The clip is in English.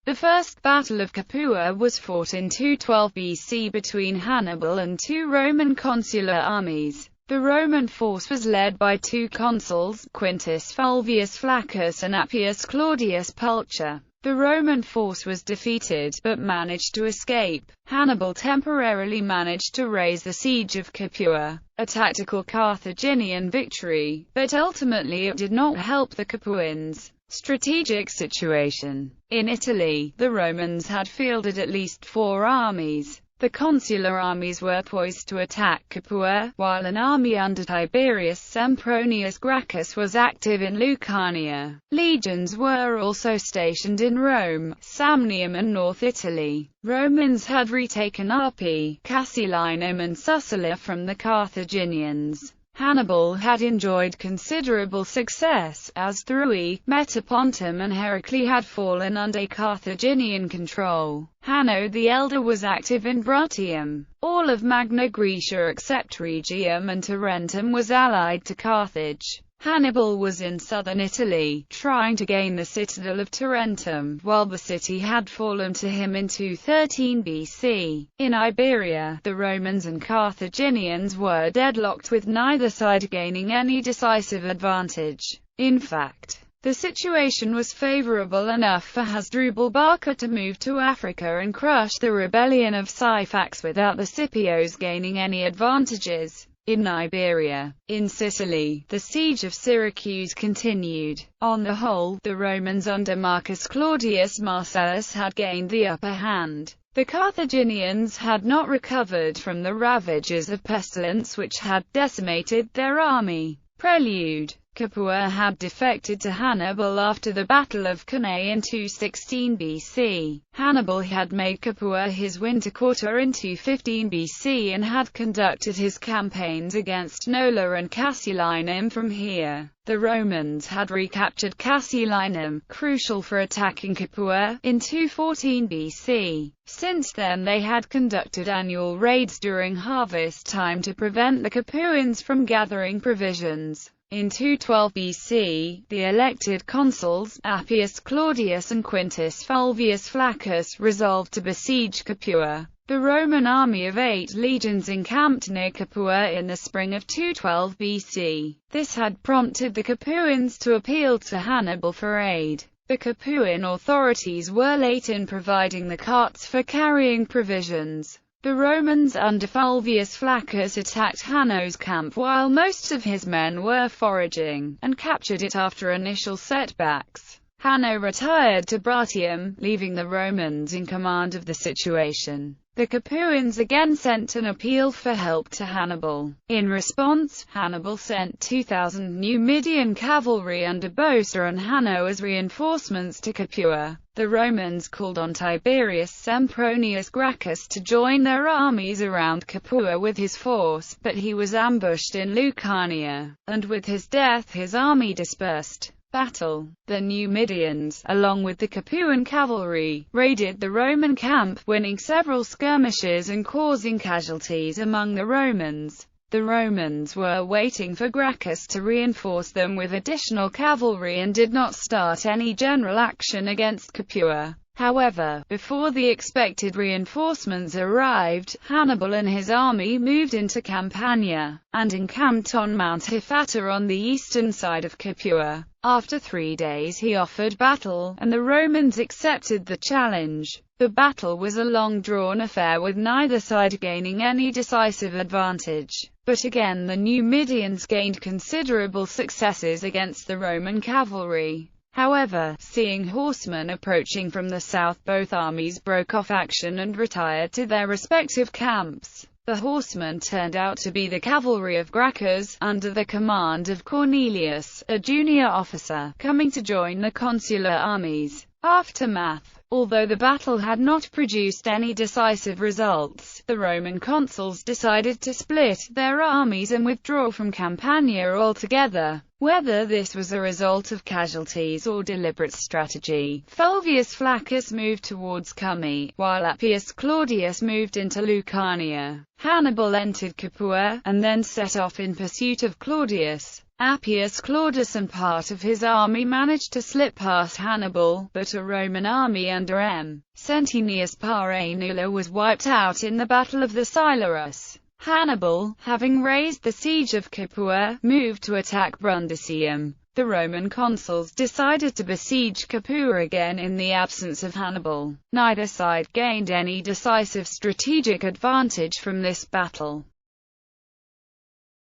The First Battle of Capua was fought in 212 BC between Hannibal and two Roman consular armies. The Roman force was led by two consuls, Quintus Fulvius Flaccus and Appius Claudius Pulcher. The Roman force was defeated, but managed to escape. Hannibal temporarily managed to raise the siege of Capua, a tactical Carthaginian victory, but ultimately it did not help the Capuans' strategic situation. In Italy, the Romans had fielded at least 4 armies. The consular armies were poised to attack Capua, while an army under Tiberius Sempronius Gracchus was active in Lucania. Legions were also stationed in Rome, Samnium and North Italy. Romans had retaken Arpi, Casilinum and Sussula from the Carthaginians. Hannibal had enjoyed considerable success, as Thrui, Metapontum and Heraclea had fallen under Carthaginian control. Hanno the Elder was active in Bruttium. All of Magna Graecia except Rhegium and Tarentum was allied to Carthage. Hannibal was in southern Italy, trying to gain the citadel of Tarentum, while the city had fallen to him in 213 BC. In Iberia, the Romans and Carthaginians were deadlocked, with neither side gaining any decisive advantage. In fact, the situation was favorable enough for Hasdrubal Barca to move to Africa and crush the rebellion of Syphax without the Scipios gaining any advantages. In Iberia, in Sicily, the siege of Syracuse continued. On the whole, the Romans under Marcus Claudius Marcellus had gained the upper hand. The Carthaginians had not recovered from the ravages of pestilence which had decimated their army. Prelude: Capua had defected to Hannibal after the Battle of Cannae in 216 BC. Hannibal had made Capua his winter quarter in 215 BC and had conducted his campaigns against Nola and Casilinum from here. The Romans had recaptured Casilinum, crucial for attacking Capua, in 214 BC. Since then they had conducted annual raids during harvest time to prevent the Capuans from gathering provisions. In 212 BC, the elected consuls, Appius Claudius and Quintus Fulvius Flaccus, resolved to besiege Capua. The Roman army of 8 legions encamped near Capua in the spring of 212 BC. This had prompted the Capuans to appeal to Hannibal for aid. The Capuan authorities were late in providing the carts for carrying provisions. The Romans under Fulvius Flaccus attacked Hanno's camp while most of his men were foraging, and captured it after initial setbacks. Hanno retired to Bruttium, leaving the Romans in command of the situation. The Capuans again sent an appeal for help to Hannibal. In response, Hannibal sent 2,000 Numidian cavalry under Bosa and Hanno as reinforcements to Capua. The Romans called on Tiberius Sempronius Gracchus to join their armies around Capua with his force, but he was ambushed in Lucania, and with his death his army dispersed. Battle. The Numidians, along with the Capuan cavalry, raided the Roman camp, winning several skirmishes and causing casualties among the Romans. The Romans were waiting for Gracchus to reinforce them with additional cavalry and did not start any general action against Capua. However, before the expected reinforcements arrived, Hannibal and his army moved into Campania, and encamped on Mount Hypata on the eastern side of Capua. After 3 days he offered battle, and the Romans accepted the challenge. The battle was a long-drawn affair with neither side gaining any decisive advantage. But again the Numidians gained considerable successes against the Roman cavalry. However, seeing horsemen approaching from the south, both armies broke off action and retired to their respective camps. The horsemen turned out to be the cavalry of Gracchus, under the command of Cornelius, a junior officer, coming to join the consular armies. Aftermath. Although the battle had not produced any decisive results, the Roman consuls decided to split their armies and withdraw from Campania altogether. Whether this was a result of casualties or deliberate strategy, Fulvius Flaccus moved towards Cumae, while Appius Claudius moved into Lucania. Hannibal entered Capua, and then set off in pursuit of Claudius. Appius Claudius and part of his army managed to slip past Hannibal, but a Roman army under M. Centenius Paranula was wiped out in the Battle of the Silarus. Hannibal, having raised the siege of Capua, moved to attack Brundisium. The Roman consuls decided to besiege Capua again in the absence of Hannibal. Neither side gained any decisive strategic advantage from this battle.